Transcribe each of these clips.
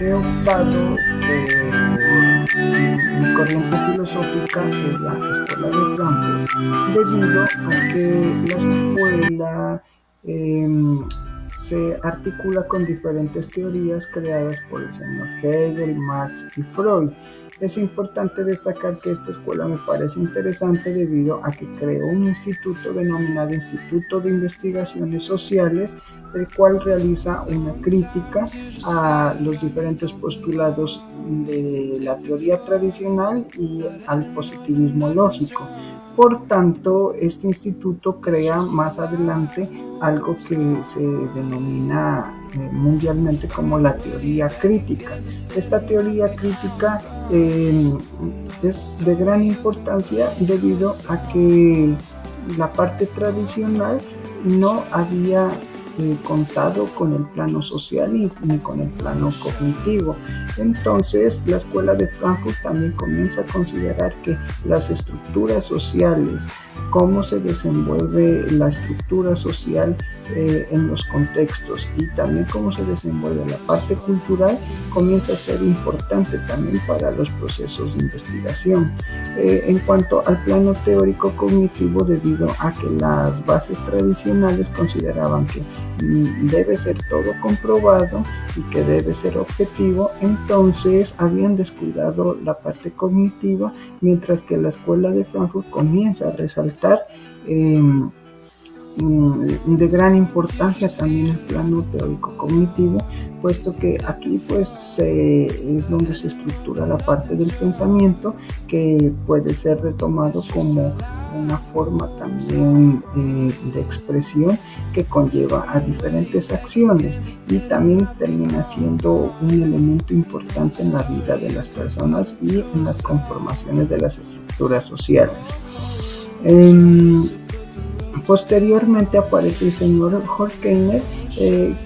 he optado por mi corriente filosófica es la Escuela de Frankfurt, debido a que la escuela eh, se articula con diferentes teorías creadas por el señor Hegel, Marx y Freud. Es importante destacar que esta escuela me parece interesante debido a que creó un instituto denominado Instituto de Investigaciones Sociales, el cual realiza una crítica a los diferentes postulados de la teoría tradicional y al positivismo lógico. Por tanto, este instituto crea más adelante algo que se denomina mundialmente como la teoría crítica. Esta teoría crítica es de gran importancia debido a que la parte tradicional no había contado con el plano social ni con el plano cognitivo. Entonces, la escuela de Frankfurt también comienza a considerar que las estructuras sociales, cómo se desenvuelve la estructura social en los contextos y también cómo se desenvuelve la parte cultural, comienza a ser importante también para los procesos de investigación. En cuanto al plano teórico cognitivo, debido a que las bases tradicionales consideraban que debe ser todo comprobado y que debe ser objetivo, entonces habían descuidado la parte cognitiva, mientras que la escuela de Frankfurt comienza a resaltar de gran importancia también el plano teórico cognitivo, puesto que aquí pues es donde se estructura la parte del pensamiento que puede ser retomado como una forma también de expresión que conlleva a diferentes acciones y también termina siendo un elemento importante en la vida de las personas y en las conformaciones de las estructuras sociales. Posteriormente aparece el señor Horkheimer,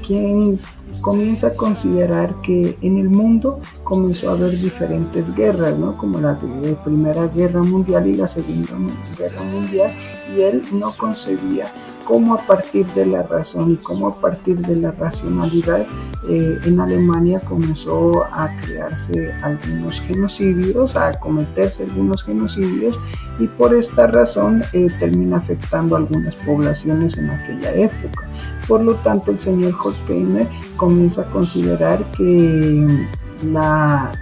quien comienza a considerar que en el mundo comenzó a haber diferentes guerras, ¿no? Como la Primera Guerra Mundial y la Segunda Guerra Mundial, y él no concebía cómo a partir de la razón y cómo a partir de la racionalidad en Alemania comenzó a crearse algunos genocidios, a cometerse algunos genocidios, y por esta razón termina afectando a algunas poblaciones en aquella época. Por lo tanto, el señor Horkheimer comienza a considerar que la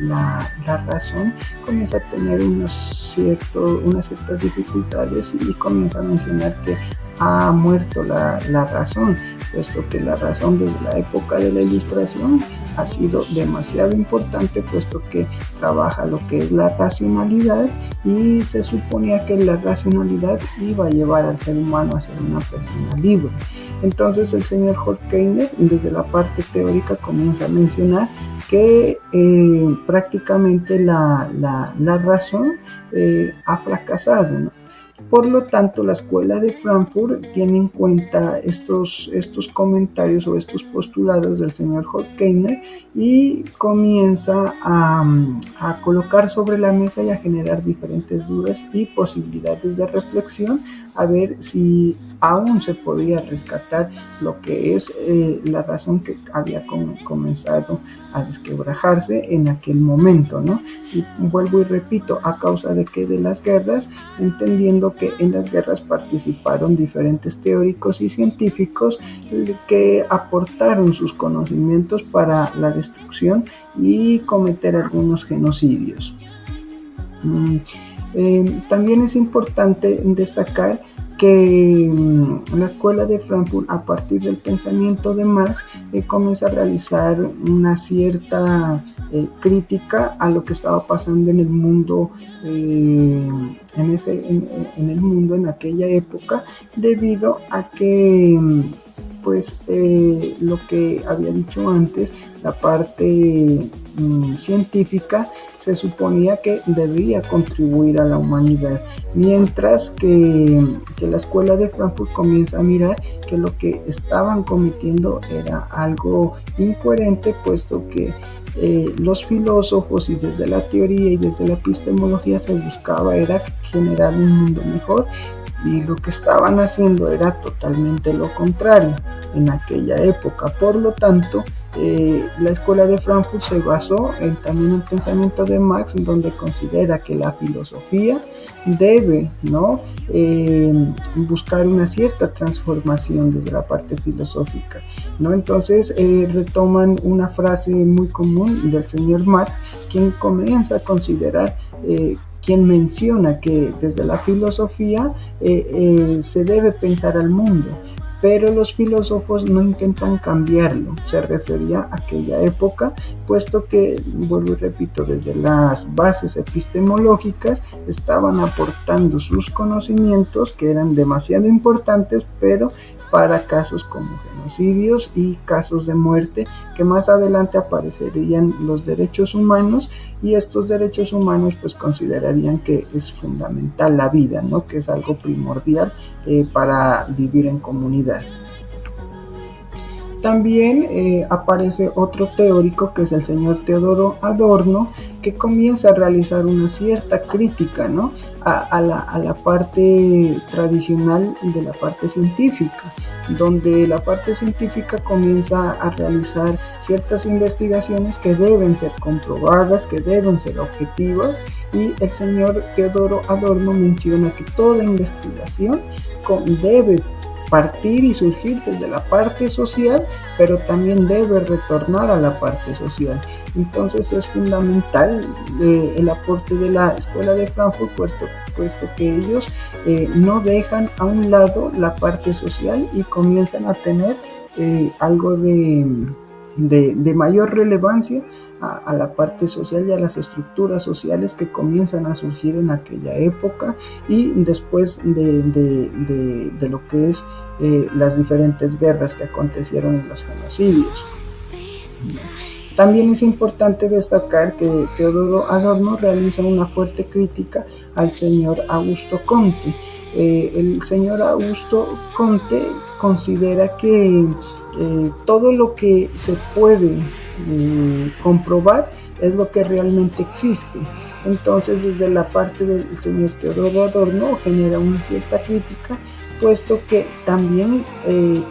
razón comienza a tener unas ciertas dificultades y comienza a mencionar que ha muerto la razón, puesto que la razón desde la época de la Ilustración ha sido demasiado importante, puesto que trabaja lo que es la racionalidad, y se suponía que la racionalidad iba a llevar al ser humano a ser una persona libre. Entonces el señor Horkheimer, desde la parte teórica, comienza a mencionar que prácticamente la razón ha fracasado, ¿no? Por lo tanto, la escuela de Frankfurt tiene en cuenta estos comentarios o estos postulados del señor Horkheimer y comienza a colocar sobre la mesa y a generar diferentes dudas y posibilidades de reflexión, a ver si aún se podía rescatar lo que es la razón que había comenzado a desquebrajarse en aquel momento, ¿no? Y vuelvo y repito, a causa de que de las guerras, entendiendo que en las guerras participaron diferentes teóricos y científicos que aportaron sus conocimientos para la destrucción y cometer algunos genocidios. También es importante destacar que la escuela de Frankfurt, a partir del pensamiento de Marx, comienza a realizar una cierta crítica a lo que estaba pasando en el mundo, en el mundo en aquella época, debido a que pues lo que había dicho antes, la parte científica se suponía que debía contribuir a la humanidad, mientras que la escuela de Frankfurt comienza a mirar que lo que estaban cometiendo era algo incoherente, puesto que los filósofos y desde la teoría y desde la epistemología se buscaba era generar un mundo mejor, y lo que estaban haciendo era totalmente lo contrario en aquella época. Por lo tanto, La escuela de Frankfurt se basó también en el pensamiento de Marx, donde considera que la filosofía debe, ¿no? Buscar una cierta transformación desde la parte filosófica, ¿no? Entonces retoman una frase muy común del señor Marx, quien comienza a considerar, quien menciona que desde la filosofía se debe pensar al mundo, pero los filósofos no intentan cambiarlo. Se refería a aquella época, puesto que, vuelvo y repito, desde las bases epistemológicas estaban aportando sus conocimientos que eran demasiado importantes, pero para casos como genocidios y casos de muerte, que más adelante aparecerían los derechos humanos, y estos derechos humanos pues considerarían que es fundamental la vida, ¿no? Que es algo primordial para vivir en comunidad. También aparece otro teórico, que es el señor Teodoro Adorno, que comienza a realizar una cierta crítica, ¿no? a la parte tradicional de la parte científica, donde la parte científica comienza a realizar ciertas investigaciones que deben ser comprobadas, que deben ser objetivas, y el señor Teodoro Adorno menciona que toda investigación debe partir y surgir desde la parte social, pero también debe retornar a la parte social. Entonces es fundamental el aporte de la Escuela de Frankfurt, puesto que ellos no dejan a un lado la parte social y comienzan a tener algo de mayor relevancia a la parte social y a las estructuras sociales que comienzan a surgir en aquella época y después de lo que es las diferentes guerras que acontecieron en los genocidios. También es importante destacar que Teodoro Adorno realiza una fuerte crítica al señor Augusto Comte. El señor Augusto Comte considera que todo lo que se puede comprobar es lo que realmente existe. Entonces, desde la parte del señor Teodoro Adorno genera una cierta crítica, puesto que también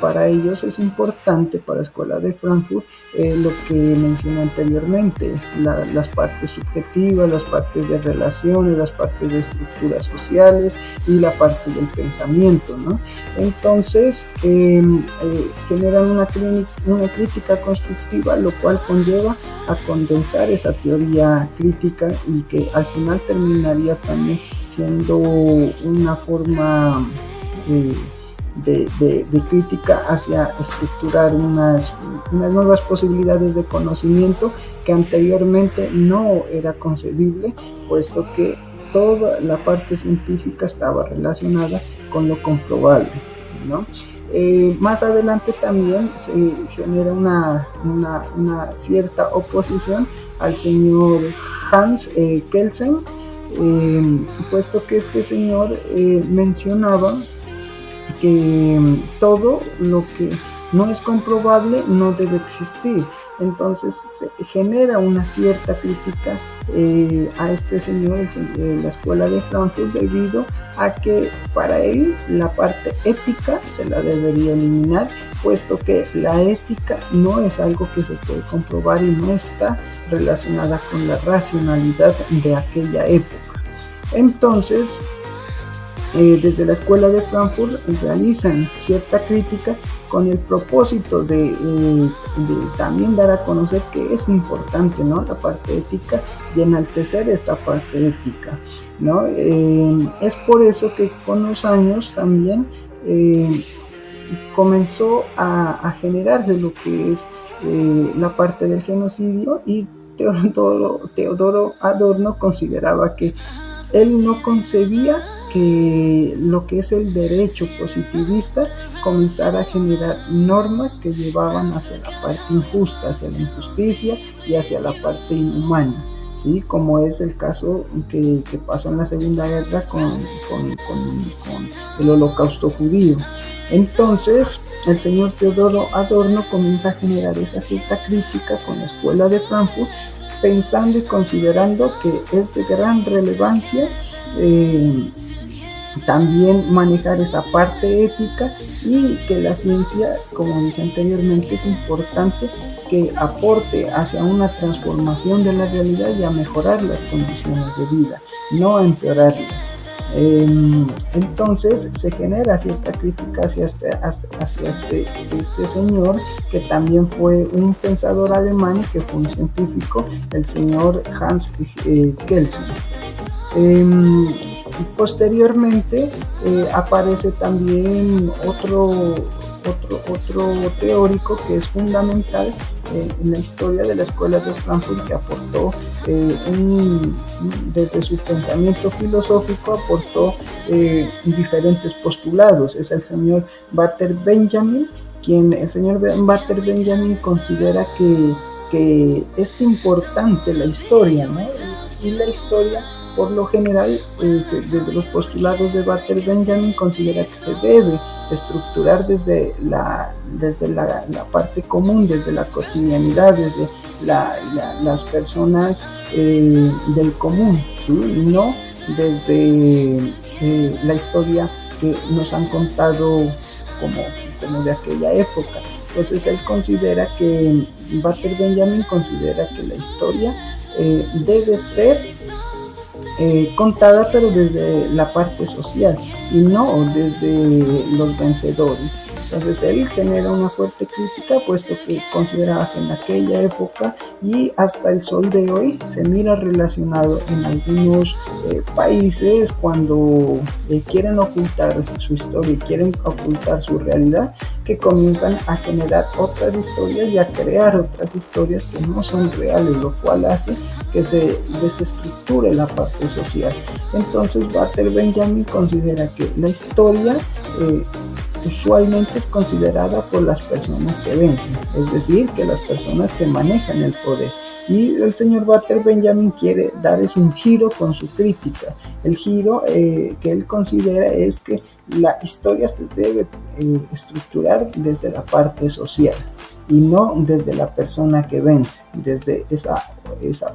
para ellos es importante, para la Escuela de Frankfurt, lo que mencioné anteriormente, las partes subjetivas, las partes de relaciones, las partes de estructuras sociales y la parte del pensamiento, ¿no? Entonces generan una crítica constructiva, lo cual conlleva a condensar esa teoría crítica y que al final terminaría también siendo una forma de crítica hacia estructurar unas nuevas posibilidades de conocimiento que anteriormente no era concebible, puesto que toda la parte científica estaba relacionada con lo comprobable, ¿no? Más adelante también se genera una cierta oposición al señor Hans Kelsen, puesto que este señor mencionaba que todo lo que no es comprobable no debe existir. Entonces se genera una cierta crítica a este señor en la Escuela de Frankfurt, debido a que para él la parte ética se la debería eliminar, puesto que la ética no es algo que se puede comprobar y no está relacionada con la racionalidad de aquella época. Entonces, desde la Escuela de Frankfurt realizan cierta crítica con el propósito de también dar a conocer que es importante, ¿no?, la parte ética y enaltecer esta parte ética, ¿no? Es por eso que con los años también comenzó a generarse lo que es la parte del genocidio, y Teodoro Adorno consideraba que él no concebía que lo que es el derecho positivista comenzara a generar normas que llevaban hacia la parte injusta, hacia la injusticia y hacia la parte inhumana, ¿sí? Como es el caso que pasó en la Segunda Guerra con el Holocausto judío. Entonces, el señor Teodoro Adorno comienza a generar esa cierta crítica con la Escuela de Frankfurt, pensando y considerando que es de gran relevancia también manejar esa parte ética, y que la ciencia, como dije anteriormente, es importante que aporte hacia una transformación de la realidad y a mejorar las condiciones de vida, no a empeorarlas. Entonces se genera cierta crítica hacia este señor, que también fue un pensador alemán y que fue un científico, el señor Hans Kelsen. Posteriormente aparece también otro teórico que es fundamental en la historia de la escuela de Frankfurt, que aportó desde su pensamiento filosófico, aportó diferentes postulados. Es el señor Walter Benjamin, quien el señor Walter Benjamin considera que es importante la historia, ¿no? Y la historia, por lo general, desde los postulados de Walter Benjamin, considera que se debe estructurar desde la parte común, desde la cotidianidad, desde las personas del común, ¿sí? No desde la historia que nos han contado como de aquella época. Entonces Walter Benjamin considera que la historia debe ser contada, pero desde la parte social y no desde los vencedores. Entonces él genera una fuerte crítica, puesto que consideraba que en aquella época y hasta el sol de hoy se mira relacionado en algunos países, cuando quieren ocultar su historia y quieren ocultar su realidad, que comienzan a generar otras historias y a crear otras historias que no son reales, lo cual hace que se desestructure la parte social. Entonces Walter Benjamin considera que la historia usualmente es considerada por las personas que vencen, es decir, que las personas que manejan el poder. Y el señor Walter Benjamin quiere dar un giro con su crítica. El giro que él considera es que la historia se debe estructurar desde la parte social y no desde la persona que vence, desde esa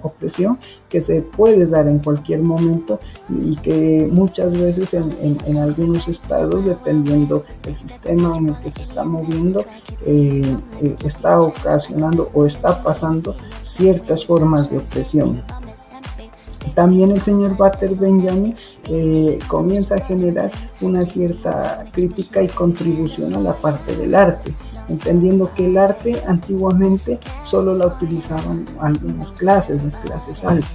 opresión que se puede dar en cualquier momento, y que muchas veces en algunos estados, dependiendo del sistema en el que se está moviendo, está ocasionando o está pasando ciertas formas de opresión. También el señor Walter Benjamin comienza a generar una cierta crítica y contribución a la parte del arte, entendiendo que el arte antiguamente solo la utilizaban algunas clases, las clases altas.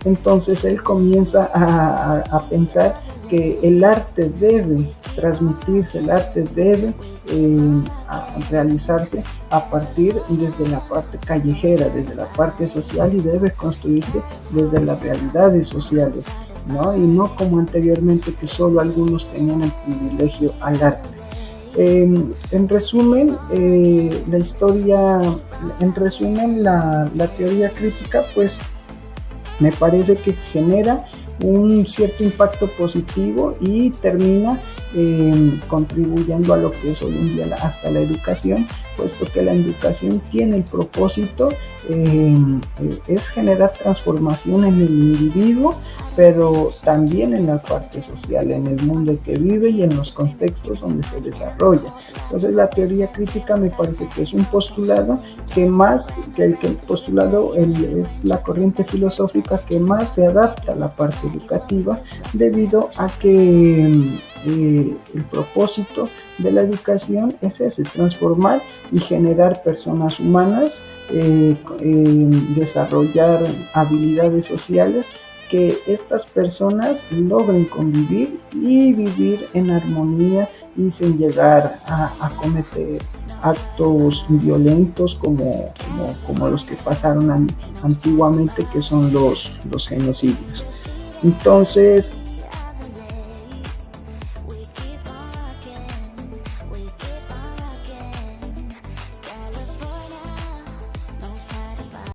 Entonces él comienza a pensar que el arte debe transmitirse, el arte debe realizarse a partir desde la parte callejera, desde la parte social, y debe construirse desde las realidades sociales, ¿no? Y no como anteriormente, que solo algunos tenían el privilegio al arte. En resumen, la teoría crítica, pues me parece que genera un cierto impacto positivo y termina contribuyendo a lo que es hoy en día hasta la educación, puesto que la educación tiene el propósito es generar transformación en el individuo, pero también en la parte social, en el mundo en que vive y en los contextos donde se desarrolla. Entonces la teoría crítica me parece que es un postulado que más que el postulado es la corriente filosófica que más se adapta a la parte educativa, debido a que el propósito de la educación es ese: transformar y generar personas humanas, desarrollar habilidades sociales, que estas personas logren convivir y vivir en armonía y sin llegar a cometer actos violentos como los que pasaron antiguamente, que son los genocidios. Entonces,